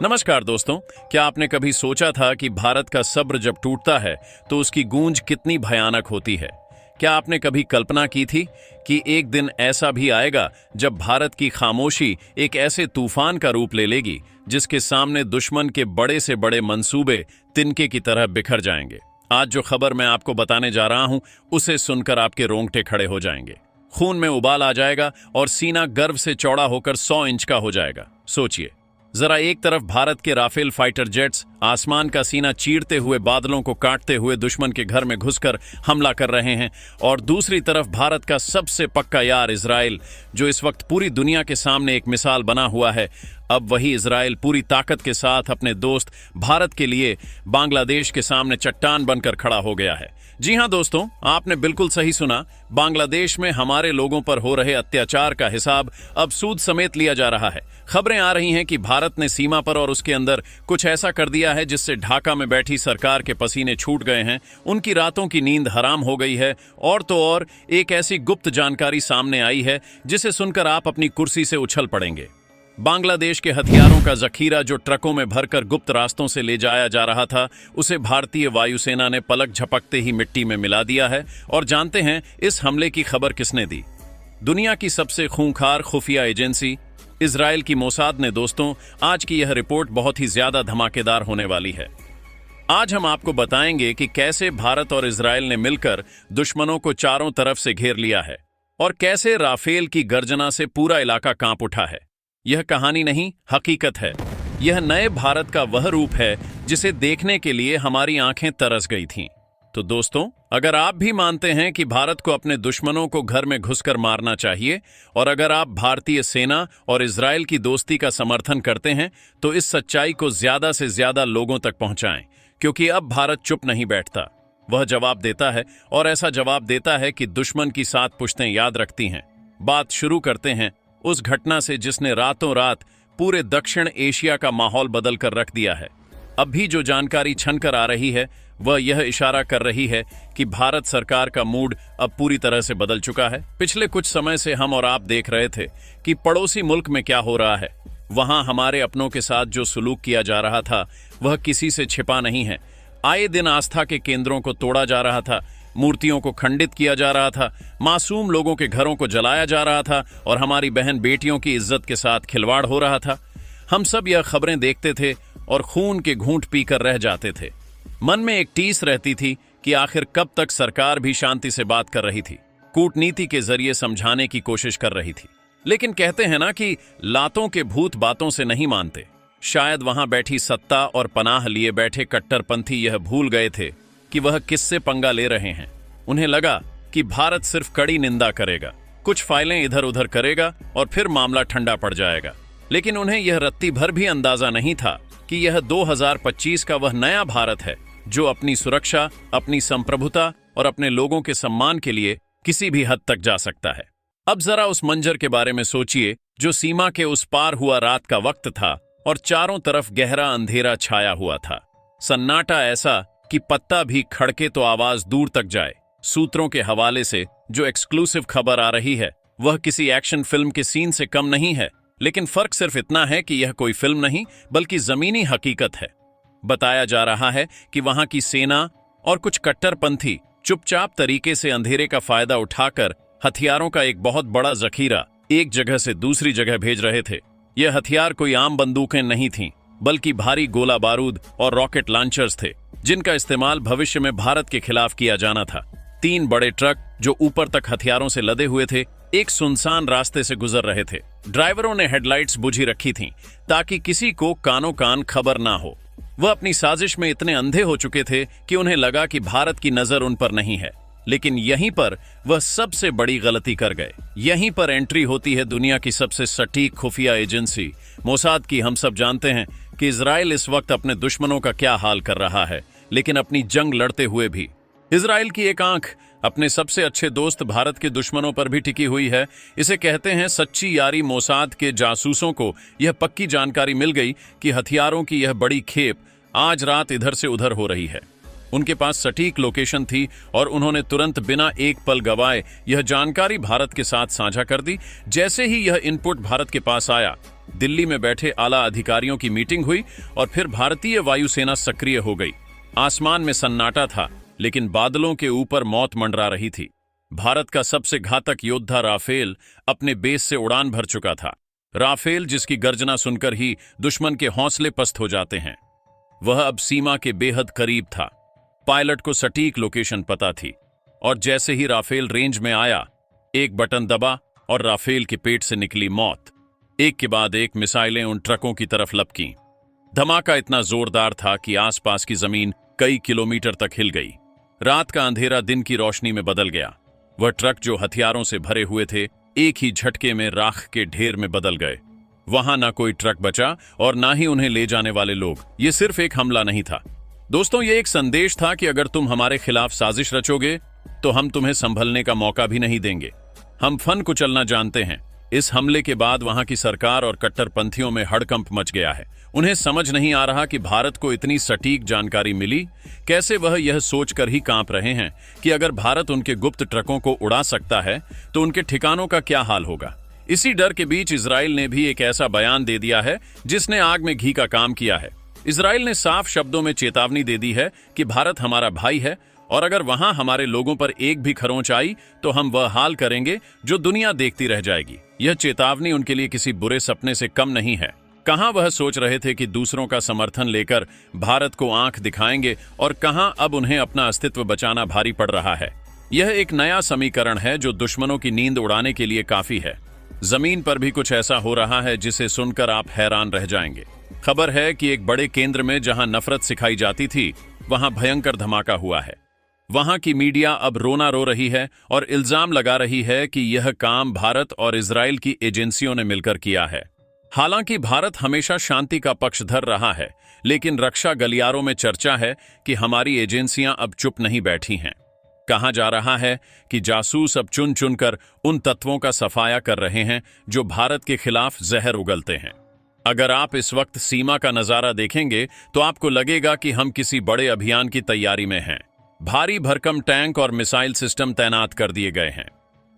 नमस्कार दोस्तों। क्या आपने कभी सोचा था कि भारत का सब्र जब टूटता है तो उसकी गूंज कितनी भयानक होती है? क्या आपने कभी कल्पना की थी कि एक दिन ऐसा भी आएगा जब भारत की खामोशी एक ऐसे तूफान का रूप ले लेगी जिसके सामने दुश्मन के बड़े से बड़े मंसूबे तिनके की तरह बिखर जाएंगे? आज जो खबर मैं आपको बताने जा रहा हूं उसे सुनकर आपके रोंगटे खड़े हो जाएंगे, खून में उबाल आ जाएगा और सीना गर्व से चौड़ा होकर 100 इंच का हो जाएगा। सोचिए जरा, एक तरफ भारत के राफेल फाइटर जेट्स आसमान का सीना चीरते हुए बादलों को काटते हुए दुश्मन के घर में घुसकर हमला कर रहे हैं, और दूसरी तरफ भारत का सबसे पक्का यार इजराइल, जो इस वक्त पूरी दुनिया के सामने एक मिसाल बना हुआ है। अब वही इजराइल पूरी ताकत के साथ अपने दोस्त भारत के लिए बांग्लादेश के सामने चट्टान बनकर खड़ा हो गया है। जी हां दोस्तों, आपने बिल्कुल सही सुना। बांग्लादेश में हमारे लोगों पर हो रहे अत्याचार का हिसाब अब सूद समेत लिया जा रहा है। खबरें आ रही हैं कि भारत ने सीमा पर और उसके अंदर कुछ ऐसा कर दिया है जिससे ढाका में बैठी सरकार के पसीने छूट गए हैं, उनकी रातों की नींद हराम हो गई है। और तो और एक ऐसी गुप्त जानकारी सामने आई है जिसे सुनकर आप अपनी कुर्सी से उछल पड़ेंगे। बांग्लादेश के हथियारों का जखीरा जो ट्रकों में भरकर गुप्त रास्तों से ले जाया जा रहा था, उसे भारतीय वायुसेना ने पलक झपकते ही मिट्टी में मिला दिया है। और जानते हैं इस हमले की खबर किसने दी? दुनिया की सबसे खूंखार खुफिया एजेंसी इजराइल की मोसाद ने। दोस्तों, आज की यह रिपोर्ट बहुत ही ज्यादा धमाकेदार होने वाली है। आज हम आपको बताएंगे कि कैसे भारत और इजराइल ने मिलकर दुश्मनों को चारों तरफ से घेर लिया है और कैसे राफेल की गर्जना से पूरा इलाका कांप उठा है। यह कहानी नहीं, हकीकत है। यह नए भारत का वह रूप है जिसे देखने के लिए हमारी आंखें तरस गई थीं। तो दोस्तों, अगर आप भी मानते हैं कि भारत को अपने दुश्मनों को घर में घुसकर मारना चाहिए, और अगर आप भारतीय सेना और इजराइल की दोस्ती का समर्थन करते हैं, तो इस सच्चाई को ज्यादा से ज्यादा लोगों तक पहुंचाएं, क्योंकि अब भारत चुप नहीं बैठता। वह जवाब देता है, और ऐसा जवाब देता है कि दुश्मन की 7 पुश्तें याद रखती हैं। बात शुरू करते हैं उस घटना से जिसने रातों रात पूरे दक्षिण एशिया का माहौल बदल कर रख दिया है। अब भी जो जानकारी छनकर आ रही है वह यह इशारा कर रही है कि भारत सरकार का मूड अब पूरी तरह से बदल चुका है। पिछले कुछ समय से हम और आप देख रहे थे कि पड़ोसी मुल्क में क्या हो रहा है। वहां हमारे अपनों के साथ जो सुलूक किया जा रहा था वह किसी से छिपा नहीं है। आए दिन आस्था के केंद्रों को तोड़ा जा रहा था, मूर्तियों को खंडित किया जा रहा था, मासूम लोगों के घरों को जलाया जा रहा था, और हमारी बहन बेटियों की इज्जत के साथ खिलवाड़ हो रहा था। हम सब यह खबरें देखते थे और खून के घूंट पीकर रह जाते थे। मन में एक टीस रहती थी कि आखिर कब तक सरकार भी शांति से बात कर रही थी, कूटनीति के जरिए समझाने की कोशिश कर रही थी। लेकिन कहते हैं ना कि लातों के भूत बातों से नहीं मानते। शायद वहां बैठी सत्ता और पनाह लिए बैठे कट्टरपंथी यह भूल गए थे कि वह किससे पंगा ले रहे हैं। उन्हें लगा कि भारत सिर्फ कड़ी निंदा करेगा, कुछ फाइलें इधर उधर करेगा और फिर मामला ठंडा पड़ जाएगा। लेकिन उन्हें यह रत्ती भर भी अंदाजा नहीं था कि यह 2025 का वह नया भारत है जो अपनी सुरक्षा, अपनी संप्रभुता और अपने लोगों के सम्मान के लिए किसी भी हद तक जा सकता है। अब जरा उस मंजर के बारे में सोचिए जो सीमा के उस पार हुआ रात का वक्त था और चारों तरफ गहरा अंधेरा छाया हुआ था। सन्नाटा ऐसा कि पत्ता भी खड़के तो आवाज दूर तक जाए। सूत्रों के हवाले से जो एक्सक्लूसिव खबर आ रही है वह किसी एक्शन फिल्म के सीन से कम नहीं है, लेकिन फर्क सिर्फ इतना है कि यह कोई फिल्म नहीं बल्कि जमीनी हकीकत है। बताया जा रहा है कि वहां की सेना और कुछ कट्टरपंथी चुपचाप तरीके से अंधेरे का फायदा उठाकर हथियारों का एक बहुत बड़ा जखीरा एक जगह से दूसरी जगह भेज रहे थे। यह हथियार कोई आम बंदूकें नहीं थीं, बल्कि भारी गोला बारूद और रॉकेट लॉन्चर्स थे, जिनका इस्तेमाल भविष्य में भारत के खिलाफ किया जाना था। 3 बड़े ट्रक जो ऊपर तक हथियारों से लदे हुए थे एक सुनसान रास्ते से गुजर रहे थे। ड्राइवरों ने हेडलाइट्स बुझी रखी थीं ताकि किसी को कानों कान खबर ना हो। वह अपनी साजिश में इतने अंधे हो चुके थे कि उन्हें लगा कि भारत की नजर उन पर नहीं है। लेकिन यहीं पर वह सबसे बड़ी गलती कर गए। यहीं पर एंट्री होती है दुनिया की सबसे सटीक खुफिया एजेंसी मोसाद की। हम सब जानते हैं कि इजराइल इस वक्त अपने दुश्मनों का क्या हाल कर रहा है, लेकिन अपनी जंग लड़ते हुए भी इजराइल की एक आंख अपने सबसे अच्छे दोस्त भारत के दुश्मनों पर भी टिकी हुई है। इसे कहते हैं सच्ची यारी। मोसाद के जासूसों को यह पक्की जानकारी मिल गई कि हथियारों की यह बड़ी खेप आज रात इधर से उधर हो रही है। उनके पास सटीक लोकेशन थी और उन्होंने तुरंत बिना एक पल गवाए यह जानकारी भारत के साथ साझा कर दी। जैसे ही यह इनपुट भारत के पास आया, दिल्ली में बैठे आला अधिकारियों की मीटिंग हुई और फिर भारतीय वायुसेना सक्रिय हो गई। आसमान में सन्नाटा था, लेकिन बादलों के ऊपर मौत मंडरा रही थी। भारत का सबसे घातक योद्धा राफेल अपने बेस से उड़ान भर चुका था। राफेल जिसकी गर्जना सुनकर ही दुश्मन के हौसले पस्त हो जाते हैं, वह अब सीमा के बेहद करीब था। पायलट को सटीक लोकेशन पता थी और जैसे ही राफेल रेंज में आया, एक बटन दबा और राफेल के पेट से निकली मौत। एक के बाद एक मिसाइलें उन ट्रकों की तरफ लपकीं। धमाका इतना जोरदार था कि आसपास की जमीन कई किलोमीटर तक हिल गई। रात का अंधेरा दिन की रोशनी में बदल गया। वह ट्रक जो हथियारों से भरे हुए थे, एक ही झटके में राख के ढेर में बदल गए। वहां ना कोई ट्रक बचा और ना ही उन्हें ले जाने वाले लोग। ये सिर्फ एक हमला नहीं था दोस्तों, ये एक संदेश था कि अगर तुम हमारे खिलाफ साजिश रचोगे तो हम तुम्हें संभलने का मौका भी नहीं देंगे। हम फन कुचलना जानते हैं। इस हमले के बाद वहां की सरकार और कट्टरपंथियों में हड़कंप मच गया है। उन्हें समझ नहीं आ रहा कि भारत को इतनी सटीक जानकारी मिली कैसे। वह यह सोचकर ही कांप रहे हैं कि अगर भारत उनके गुप्त ट्रकों को उड़ा सकता है तो उनके ठिकानों का क्या हाल होगा। इसी डर के बीच इजराइल ने भी एक ऐसा बयान दे दिया है जिसने आग में घी का काम किया है। इजराइल ने साफ शब्दों में चेतावनी दे दी है कि भारत हमारा भाई है और अगर वहां हमारे लोगों पर एक भी खरोंच आई तो हम वह हाल करेंगे जो दुनिया देखती रह जाएगी। यह चेतावनी उनके लिए किसी बुरे सपने से कम नहीं है। कहां वह सोच रहे थे कि दूसरों का समर्थन लेकर भारत को आंख दिखाएंगे और कहां अब उन्हें अपना अस्तित्व बचाना भारी पड़ रहा है। यह एक नया समीकरण है जो दुश्मनों की नींद उड़ाने के लिए काफी है। जमीन पर भी कुछ ऐसा हो रहा है जिसे सुनकर आप हैरान रह जाएंगे। खबर है कि एक बड़े केंद्र में जहां नफरत सिखाई जाती थी, वहां भयंकर धमाका हुआ है। वहां की मीडिया अब रोना रो रही है और इल्जाम लगा रही है कि यह काम भारत और इजराइल की एजेंसियों ने मिलकर किया है। हालांकि भारत हमेशा शांति का पक्षधर रहा है, लेकिन रक्षा गलियारों में चर्चा है कि हमारी एजेंसियां अब चुप नहीं बैठी हैं। कहा जा रहा है कि जासूस अब चुन चुनकर उन तत्वों का सफाया कर रहे हैं जो भारत के खिलाफ जहर उगलते हैं। अगर आप इस वक्त सीमा का नजारा देखेंगे तो आपको लगेगा कि हम किसी बड़े अभियान की तैयारी में हैं। भारी भरकम टैंक और मिसाइल सिस्टम तैनात कर दिए गए हैं।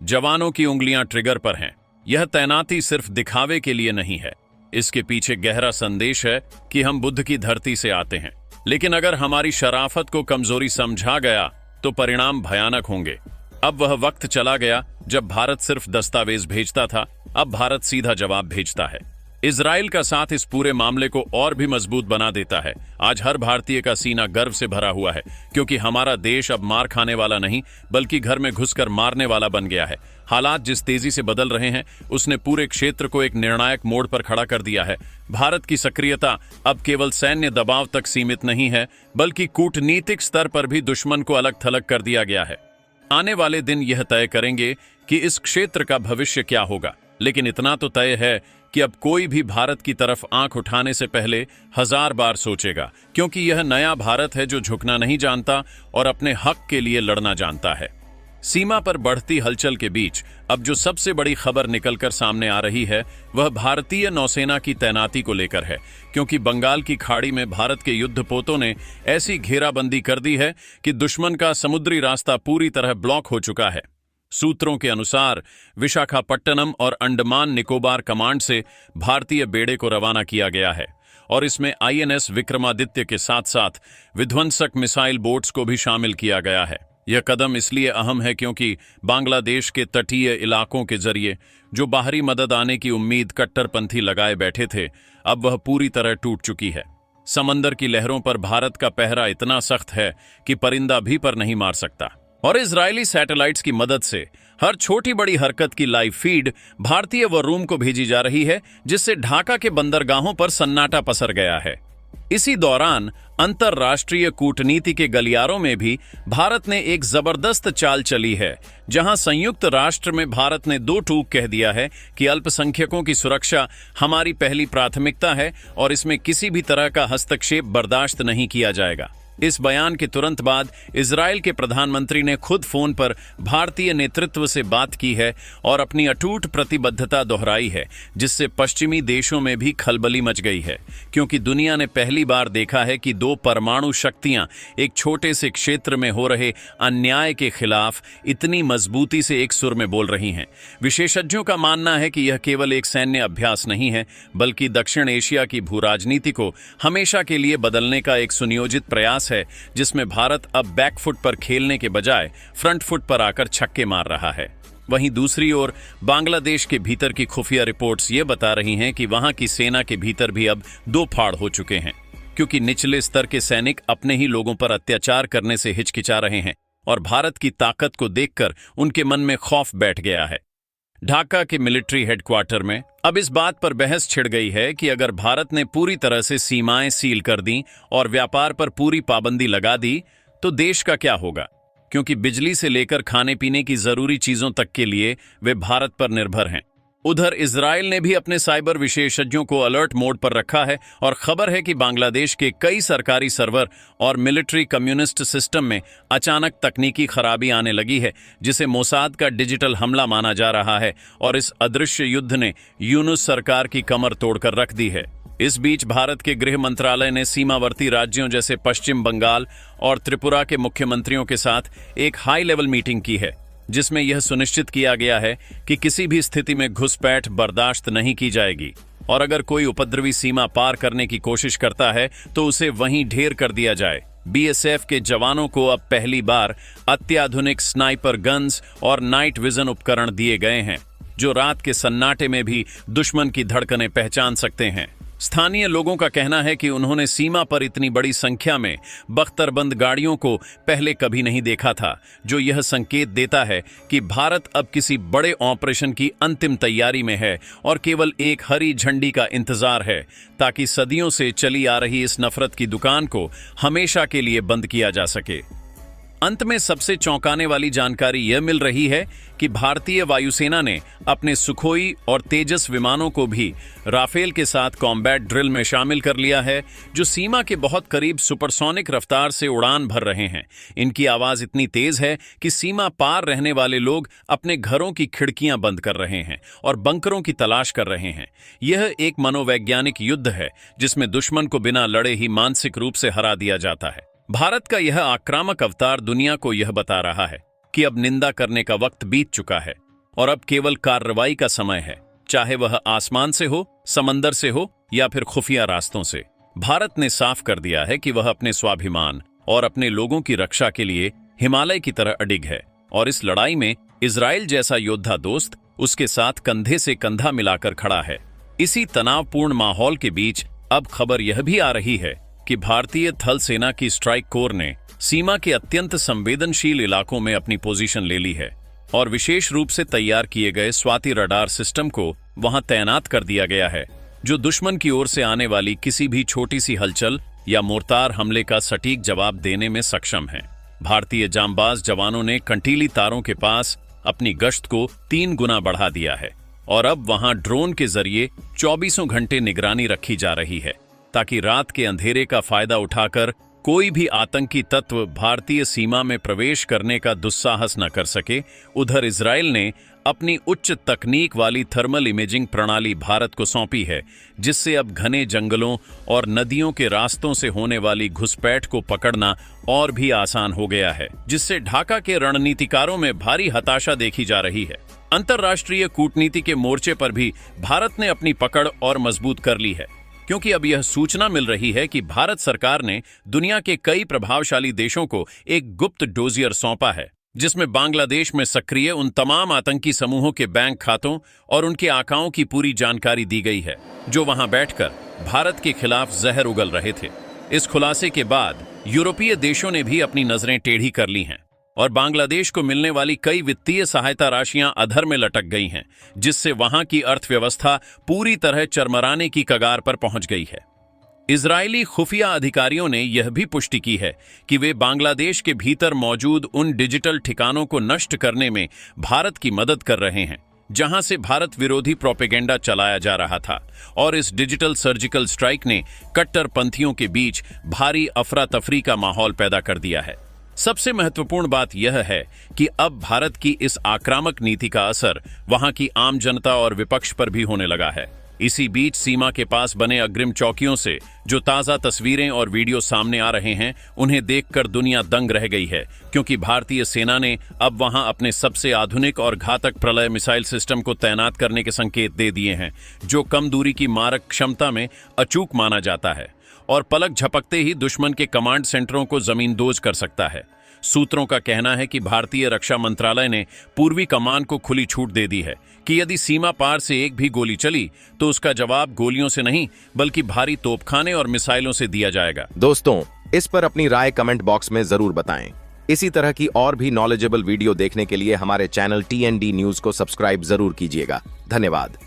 जवानों की उंगलियां ट्रिगर पर हैं। यह तैनाती सिर्फ दिखावे के लिए नहीं है, इसके पीछे गहरा संदेश है कि हम बुद्ध की धरती से आते हैं। लेकिन अगर हमारी शराफत को कमजोरी समझा गया तो परिणाम भयानक होंगे। अब वह वक्त चला गया जब भारत सिर्फ दस्तावेज भेजता था, अब भारत सीधा जवाब भेजता है। इजराइल का साथ इस पूरे मामले को और भी मजबूत बना देता है। आज हर भारतीय का सीना गर्व से भरा हुआ है, क्योंकि हमारा देश अब मार खाने वाला नहीं बल्कि घर में घुसकर मारने वाला बन गया है। हालात जिस तेजी से बदल रहे हैं, उसने पूरे क्षेत्र को एक निर्णायक मोड़ पर खड़ा कर दिया है। भारत की सक्रियता अब केवल सैन्य दबाव तक सीमित नहीं है, बल्कि कूटनीतिक स्तर पर भी दुश्मन को अलग थलग कर दिया गया है। आने वाले दिन यह तय करेंगे कि इस क्षेत्र का भविष्य क्या होगा, लेकिन इतना तो तय है कि अब कोई भी भारत की तरफ आंख उठाने से पहले 1000 बार सोचेगा, क्योंकि यह नया भारत है जो झुकना नहीं जानता और अपने हक के लिए लड़ना जानता है। सीमा पर बढ़ती हलचल के बीच अब जो सबसे बड़ी खबर निकलकर सामने आ रही है वह भारतीय नौसेना की तैनाती को लेकर है, क्योंकि बंगाल की खाड़ी में भारत के युद्धपोतों ने ऐसी घेराबंदी कर दी है कि दुश्मन का समुद्री रास्ता पूरी तरह ब्लॉक हो चुका है। सूत्रों के अनुसार विशाखापट्टनम और अंडमान निकोबार कमांड से भारतीय बेड़े को रवाना किया गया है और इसमें आईएनएस विक्रमादित्य के साथ साथ विध्वंसक मिसाइल बोट्स को भी शामिल किया गया है। यह कदम इसलिए अहम है क्योंकि बांग्लादेश के तटीय इलाकों के जरिए जो बाहरी मदद आने की उम्मीद कट्टरपंथी लगाए बैठे थे, अब वह पूरी तरह टूट चुकी है। समंदर की लहरों पर भारत का पहरा इतना सख्त है कि परिंदा भी पर नहीं मार सकता, और इजरायली सैटेलाइट्स की मदद से हर छोटी बड़ी हरकत की लाइव फीड भारतीय वर रूम को भेजी जा रही है, जिससे ढाका के बंदरगाहों पर सन्नाटा पसर गया है। इसी दौरान अंतर्राष्ट्रीय कूटनीति के गलियारों में भी भारत ने एक जबरदस्त चाल चली है, जहां संयुक्त राष्ट्र में भारत ने 2 टूक कह दिया है कि अल्पसंख्यकों की सुरक्षा हमारी पहली प्राथमिकता है और इसमें किसी भी तरह का हस्तक्षेप बर्दाश्त नहीं किया जाएगा। इस बयान के तुरंत बाद इजराइल के प्रधानमंत्री ने खुद फोन पर भारतीय नेतृत्व से बात की है और अपनी अटूट प्रतिबद्धता दोहराई है, जिससे पश्चिमी देशों में भी खलबली मच गई है, क्योंकि दुनिया ने पहली बार देखा है कि दो परमाणु शक्तियां एक छोटे से क्षेत्र में हो रहे अन्याय के खिलाफ इतनी मजबूती से एक सुर में बोल रही हैं। विशेषज्ञों का मानना है कि यह केवल एक सैन्य अभ्यास नहीं है, बल्कि दक्षिण एशिया की भूराजनीति को हमेशा के लिए बदलने का एक सुनियोजित प्रयास है, जिसमें भारत अब बैकफुट पर खेलने के बजाय फ्रंट फुट पर आकर छक्के मार रहा है। वहीं दूसरी ओर बांग्लादेश के भीतर की खुफिया रिपोर्ट्स ये बता रही हैं कि वहां की सेना के भीतर भी अब दो फाड़ हो चुके हैं, क्योंकि निचले स्तर के सैनिक अपने ही लोगों पर अत्याचार करने से हिचकिचा रहे हैं और भारत की ताकत को देखकर उनके मन में खौफ बैठ गया है। ढाका के मिलिट्री हेडक्वार्टर में अब इस बात पर बहस छिड़ गई है कि अगर भारत ने पूरी तरह से सीमाएं सील कर दी और व्यापार पर पूरी पाबंदी लगा दी तो देश का क्या होगा, क्योंकि बिजली से लेकर खाने पीने की जरूरी चीजों तक के लिए वे भारत पर निर्भर हैं। उधर इजराइल ने भी अपने साइबर विशेषज्ञों को अलर्ट मोड पर रखा है और खबर है कि बांग्लादेश के कई सरकारी सर्वर और मिलिट्री कम्युनिस्ट सिस्टम में अचानक तकनीकी खराबी आने लगी है, जिसे मोसाद का डिजिटल हमला माना जा रहा है और इस अदृश्य युद्ध ने यूनुस सरकार की कमर तोड़कर रख दी है। इस बीच भारत के गृह मंत्रालय ने सीमावर्ती राज्यों जैसे पश्चिम बंगाल और त्रिपुरा के मुख्यमंत्रियों के साथ एक हाई लेवल मीटिंग की है, जिसमें यह सुनिश्चित किया गया है कि किसी भी स्थिति में घुसपैठ बर्दाश्त नहीं की जाएगी और अगर कोई उपद्रवी सीमा पार करने की कोशिश करता है तो उसे वहीं ढेर कर दिया जाए। बीएसएफ के जवानों को अब पहली बार अत्याधुनिक स्नाइपर गन्स और नाइट विजन उपकरण दिए गए हैं, जो रात के सन्नाटे में भी दुश्मन की धड़कनें पहचान सकते हैं। स्थानीय लोगों का कहना है कि उन्होंने सीमा पर इतनी बड़ी संख्या में बख्तरबंद गाड़ियों को पहले कभी नहीं देखा था, जो यह संकेत देता है कि भारत अब किसी बड़े ऑपरेशन की अंतिम तैयारी में है और केवल एक हरी झंडी का इंतजार है, ताकि सदियों से चली आ रही इस नफरत की दुकान को हमेशा के लिए बंद किया जा सके। अंत में सबसे चौंकाने वाली जानकारी यह मिल रही है कि भारतीय वायुसेना ने अपने सुखोई और तेजस विमानों को भी राफेल के साथ कॉम्बैट ड्रिल में शामिल कर लिया है, जो सीमा के बहुत करीब सुपरसोनिक रफ्तार से उड़ान भर रहे हैं। इनकी आवाज इतनी तेज है कि सीमा पार रहने वाले लोग अपने घरों की खिड़कियां बंद कर रहे हैं और बंकरों की तलाश कर रहे हैं। यह एक मनोवैज्ञानिक युद्ध है, जिसमें दुश्मन को बिना लड़े ही मानसिक रूप से हरा दिया जाता है। भारत का यह आक्रामक अवतार दुनिया को यह बता रहा है कि अब निंदा करने का वक्त बीत चुका है और अब केवल कार्रवाई का समय है, चाहे वह आसमान से हो, समंदर से हो या फिर खुफिया रास्तों से। भारत ने साफ कर दिया है कि वह अपने स्वाभिमान और अपने लोगों की रक्षा के लिए हिमालय की तरह अडिग है और इस लड़ाई में इजराइल जैसा योद्धा दोस्त उसके साथ कंधे से कंधा मिलाकर खड़ा है। इसी तनावपूर्ण माहौल के बीच अब खबर यह भी आ रही है कि भारतीय थल सेना की स्ट्राइक कोर ने सीमा के अत्यंत संवेदनशील इलाकों में अपनी पोजीशन ले ली है और विशेष रूप से तैयार किए गए स्वाति रडार सिस्टम को वहां तैनात कर दिया गया है, जो दुश्मन की ओर से आने वाली किसी भी छोटी सी हलचल या मोर्टार हमले का सटीक जवाब देने में सक्षम है। भारतीय जांबाज जवानों ने कंटीली तारों के पास अपनी गश्त को 3 गुना बढ़ा दिया है और अब वहां ड्रोन के जरिए 24 घंटे निगरानी रखी जा रही है, ताकि रात के अंधेरे का फायदा उठाकर कोई भी आतंकी तत्व भारतीय सीमा में प्रवेश करने का दुस्साहस न कर सके। उधर इजराइल ने अपनी उच्च तकनीक वाली थर्मल इमेजिंग प्रणाली भारत को सौंपी है, जिससे अब घने जंगलों और नदियों के रास्तों से होने वाली घुसपैठ को पकड़ना और भी आसान हो गया है, जिससे ढाका के रणनीतिकारों में भारी हताशा देखी जा रही है। अंतर्राष्ट्रीय कूटनीति के मोर्चे पर भी भारत ने अपनी पकड़ और मजबूत कर ली है, क्योंकि अब यह सूचना मिल रही है कि भारत सरकार ने दुनिया के कई प्रभावशाली देशों को एक गुप्त डोजियर सौंपा है, जिसमें बांग्लादेश में सक्रिय उन तमाम आतंकी समूहों के बैंक खातों और उनके आकाओं की पूरी जानकारी दी गई है, जो वहां बैठकर भारत के खिलाफ जहर उगल रहे थे। इस खुलासे के बाद यूरोपीय देशों ने भी अपनी नजरें टेढ़ी कर ली हैं और बांग्लादेश को मिलने वाली कई वित्तीय सहायता राशियां अधर में लटक गई हैं, जिससे वहां की अर्थव्यवस्था पूरी तरह चरमराने की कगार पर पहुंच गई है। इजरायली खुफिया अधिकारियों ने यह भी पुष्टि की है कि वे बांग्लादेश के भीतर मौजूद उन डिजिटल ठिकानों को नष्ट करने में भारत की मदद कर रहे हैं, जहां से भारत विरोधी प्रोपेगेंडा चलाया जा रहा था, और इस डिजिटल सर्जिकल स्ट्राइक ने कट्टरपंथियों के बीच भारी अफरा तफरी का माहौल पैदा कर दिया है। सबसे महत्वपूर्ण बात यह है कि अब भारत की इस आक्रामक नीति का असर वहां की आम जनता और विपक्ष पर भी होने लगा है। इसी बीच सीमा के पास बने अग्रिम चौकियों से जो ताजा तस्वीरें और वीडियो सामने आ रहे हैं, उन्हें देखकर दुनिया दंग रह गई है, क्योंकि भारतीय सेना ने अब वहां अपने सबसे आधुनिक और घातक प्रलय मिसाइल सिस्टम को तैनात करने के संकेत दे दिए हैं, जो कम दूरी की मारक क्षमता में अचूक माना जाता है और पलक झपकते ही दुश्मन के कमांड सेंटरों को जमींदोज कर सकता है। सूत्रों का कहना है कि भारतीय रक्षा मंत्रालय ने पूर्वी कमान को खुली छूट दे दी है कि यदि सीमा पार से एक भी गोली चली तो उसका जवाब गोलियों से नहीं बल्कि भारी तोपखाने और मिसाइलों से दिया जाएगा। दोस्तों, इस पर अपनी राय कमेंट बॉक्स में जरूर बताएं। इसी तरह की और भी नॉलेजेबल वीडियो देखने के लिए हमारे चैनल TND न्यूज को सब्सक्राइब जरूर कीजिएगा। धन्यवाद।